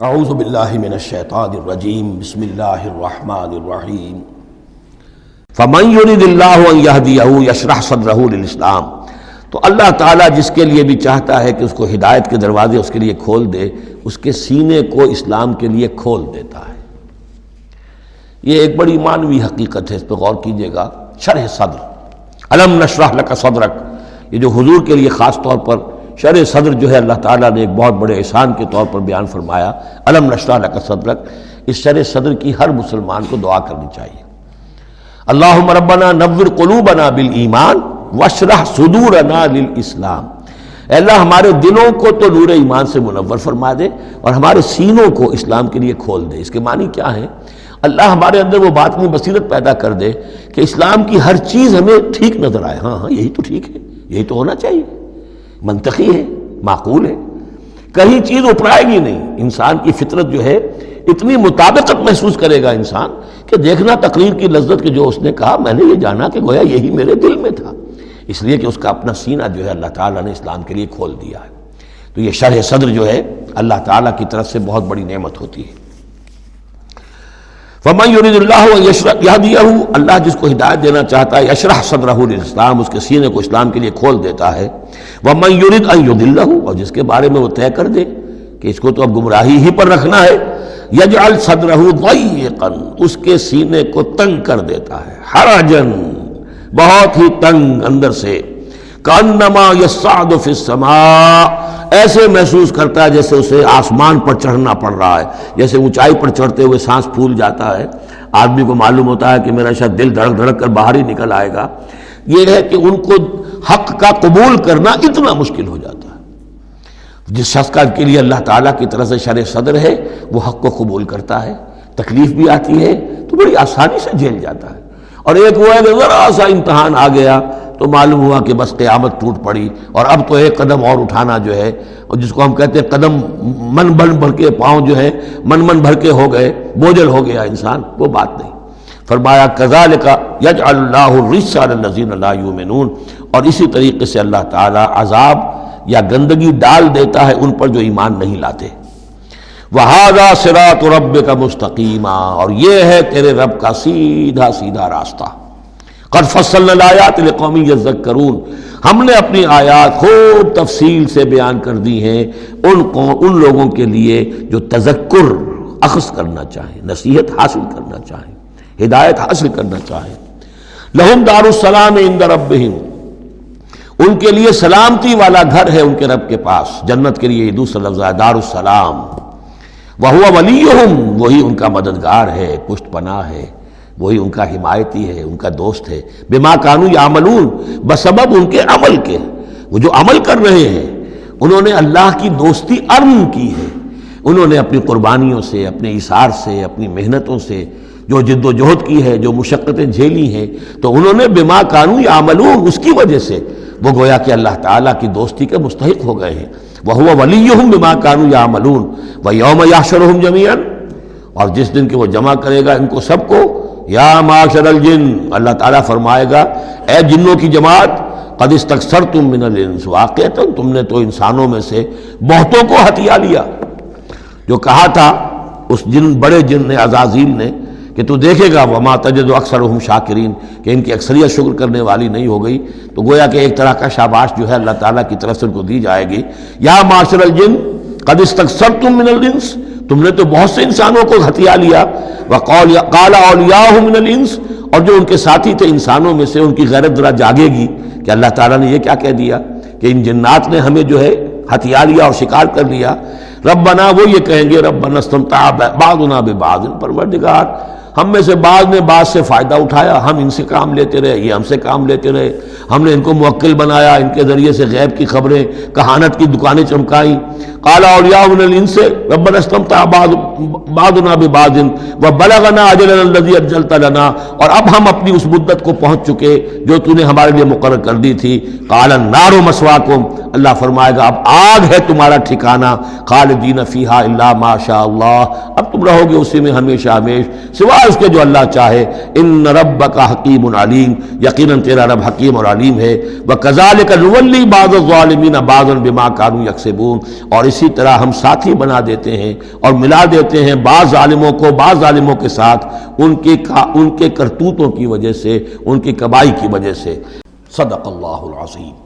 اعوذ باللہ من الشیطان الرجیم بسم اللہ الرحمن الرحیم فمن یرد اللہ ان یہدیہ یشرح صدرہ للاسلام۔ تو اللہ تعالیٰ جس کے لیے بھی چاہتا ہے کہ اس کو ہدایت کے دروازے اس کے لیے کھول دے، اس کے سینے کو اسلام کے لیے کھول دیتا ہے۔ یہ ایک بڑی معنوی حقیقت ہے، اس پہ غور کیجئے گا۔ شرح صدر، الم نشرح لک صدرک، یہ جو حضور کے لیے خاص طور پر شرح صدر جو ہے اللہ تعالیٰ نے ایک بہت بڑے احسان کے طور پر بیان فرمایا، الم نشرح لک صدرک، اس شرح صدر کی ہر مسلمان کو دعا کرنی چاہیے۔ اللہم ربنا نور قلوبنا بالایمان واشرح صدورنا للاسلام، اے اللہ ہمارے دلوں کو تو نور ایمان سے منور فرما دے اور ہمارے سینوں کو اسلام کے لیے کھول دے۔ اس کے معنی کیا ہے؟ اللہ ہمارے اندر وہ باطنی بصیرت پیدا کر دے کہ اسلام کی ہر چیز ہمیں ٹھیک نظر آئے، ہاں یہی تو ٹھیک ہے، یہی تو ہونا چاہیے، منطقی ہے، معقول ہے، کہیں چیز اپرائے گی نہیں۔ انسان کی فطرت جو ہے اتنی مطابقت محسوس کرے گا انسان کہ دیکھنا تقریر کی لذت کہ جو اس نے کہا میں نے یہ جانا کہ گویا یہی میرے دل میں تھا، اس لیے کہ اس کا اپنا سینہ جو ہے اللہ تعالیٰ نے اسلام کے لیے کھول دیا ہے۔ تو یہ شرح صدر جو ہے اللہ تعالیٰ کی طرف سے بہت بڑی نعمت ہوتی ہے۔ فَمَن يُرِدِ اللَّهُ أَن يَهْدِيَهُ، اللہ جس کو ہدایت دینا چاہتا ہے، یشرح صدرہ للاسلام، اس کے سینے کو اسلام کے لیے کھول دیتا ہے۔ وَمَن يُرِدْ أَن يُضِلَّهُ، اور جس کے بارے میں وہ طے کر دے کہ اس کو تو اب گمراہی ہی پر رکھنا ہے، یجعل صدرہ ضیقا، اس کے سینے کو تنگ کر دیتا ہے، حرجا، بہت ہی تنگ اندر سے، کانما یصعد فی السماء، ایسے محسوس کرتا ہے جیسے اسے آسمان پر چڑھنا پڑ رہا ہے، جیسے اونچائی پر چڑھتے ہوئے سانس پھول جاتا ہے، آدمی کو معلوم ہوتا ہے کہ میرا شاید دل دھڑک دھڑک کر باہر ہی نکل آئے گا۔ یہ ہے کہ ان کو حق کا قبول کرنا اتنا مشکل ہو جاتا ہے۔ جس شخص کا کے لیے اللہ تعالیٰ کی طرف سے شرح صدر ہے وہ حق کو قبول کرتا ہے، تکلیف بھی آتی ہے تو بڑی آسانی سے جھیل جاتا ہے، اور ایک وہ ہے کہ ذرا سا امتحان آ گیا تو معلوم ہوا کہ بس قیامت ٹوٹ پڑی، اور اب تو ایک قدم اور اٹھانا جو ہے، اور جس کو ہم کہتے ہیں قدم من بھر کے، پاؤں جو ہے من بھر کے ہو گئے، بوجھل ہو گیا انسان، وہ بات نہیں۔ فرمایا کذالک یجعل اللہ الرجس علی الذین لا یؤمنون، اور اسی طریقے سے اللہ تعالیٰ عذاب یا گندگی ڈال دیتا ہے ان پر جو ایمان نہیں لاتے۔ وَهَذَا صِرَاطُ رَبِّكَ مُسْتَقِيمًا، اور یہ ہے تیرے رب کا سیدھا سیدھا راستہ۔ قَدْ فَصَّلْنَا الْآيَاتِ لِقَوْمٍ يَذَّكَّرُونَ، ہم نے اپنی آیات خوب تفصیل سے بیان کر دی ہیں ان لوگوں کے لیے جو تذکر اخذ کرنا چاہیں، نصیحت حاصل کرنا چاہیں، ہدایت حاصل کرنا چاہیں۔ لَهُمْ دَارُ السَّلَامِ عِندَ رَبِّهِمْ، ان کے لیے سلامتی والا گھر ہے ان کے رب کے پاس۔ جنت کے لیے یہ دوسرا لفظ ہے دار السلام۔ وَهُوَ وَلِيُّهُمْ، وہی ان کا مددگار ہے، پشت پناہ ہے، وہی ان کا حمایتی ہے، ان کا دوست ہے۔ بِمَا كَانُوا يَعْمَلُونَ، بسبب ان کے عمل کے، وہ جو عمل کر رہے ہیں انہوں نے اللہ کی دوستی ارن کی ہے، انہوں نے اپنی قربانیوں سے، اپنے ایثار سے، اپنی محنتوں سے جو جد و جہد کی ہے، جو مشقتیں جھیلی ہیں، تو انہوں نے بِمَا كَانُوا يَعْمَلُونَ، اس کی وجہ سے وہ گویا کہ اللہ تعالیٰ کی دوستی کے مستحق ہو گئے ہیں۔ وَهُوَ وَلِيُّهُمْ بِمَا كَانُوا يَعْمَلُونَ وَيَوْمَ يَحْشُرُهُمْ جَمِيعًا، اور جس دن کہ وہ جمع کرے گا ان کو سب کو، یا معاشر الجن، اللہ تعالیٰ فرمائے گا اے جنوں کی جماعت، قد استکثرتم من الانس، واقعتاً تم نے تو انسانوں میں سے بہتوں کو ہتھیا لیا۔ جو کہا تھا اس بڑے جن نے، عزازیل نے، کہ تو دیکھے گا وما تجد اکثرهم شاکرین، کہ ان کی اکثریت شکر کرنے والی نہیں ہو گئی، تو گویا کہ ایک طرح کا شاباش جو ہے اللہ تعالیٰ کی طرف سے ان کو دی جائے گی۔ یا معاشر الجن قد استکثرتم من الانس، تم نے تو بہت سے انسانوں کو ہتھیا لیا۔ وقال اولیاء من الانس، اور جو ان کے ساتھی تھے انسانوں میں سے، ان کی غیرت ذرا جاگے گی کہ اللہ تعالیٰ نے یہ کیا کہہ دیا کہ ان جنات نے ہمیں جو ہے ہتھیا لیا اور شکار کر لیا۔ ربنا، وہ یہ کہیں گے ربنا استمتع بعضنا ببعض، پروردگار ہم میں سے بعض نے بعض سے فائدہ اٹھایا، ہم ان سے کام لیتے رہے، یہ ہم سے کام لیتے رہے، ہم نے ان کو موکل بنایا، ان کے ذریعے سے غیب کی خبریں، کہانت کی دکانیں چمکائیں۔ قال اولیاء من الانس ربنا استمتع بعضنا ببعض وبلغنا اجلنا الذي اجلت لنا، اور اب ہم اپنی اس مدت کو پہنچ چکے جو تو نے ہمارے لیے مقرر کر دی تھی۔ قال النار مسواکم، اللہ فرمائے گا اب آگ ہے تمہارا ٹھکانہ، خالدین فیہا الا ما شاء اللہ، اب تم رہو گے اسی میں ہمیشہ ہمیش سوائے سوائے اس کے جو اللہ چاہے۔ ان ربک حکیم علیم، یقیناً تیرا رب حکیم اور علیم ہے۔ وکذالک نولی بعض الظالمین بعضا بما كانوا یکسبون، اور اسی طرح ہم ساتھی بنا دیتے ہیں اور ملا دیتے ہیں بعض ظالموں کو بعض ظالموں کے ساتھ ان کے کرتوتوں کی وجہ سے، ان کی کمائی کی وجہ سے۔ صدق اللہ العظیم۔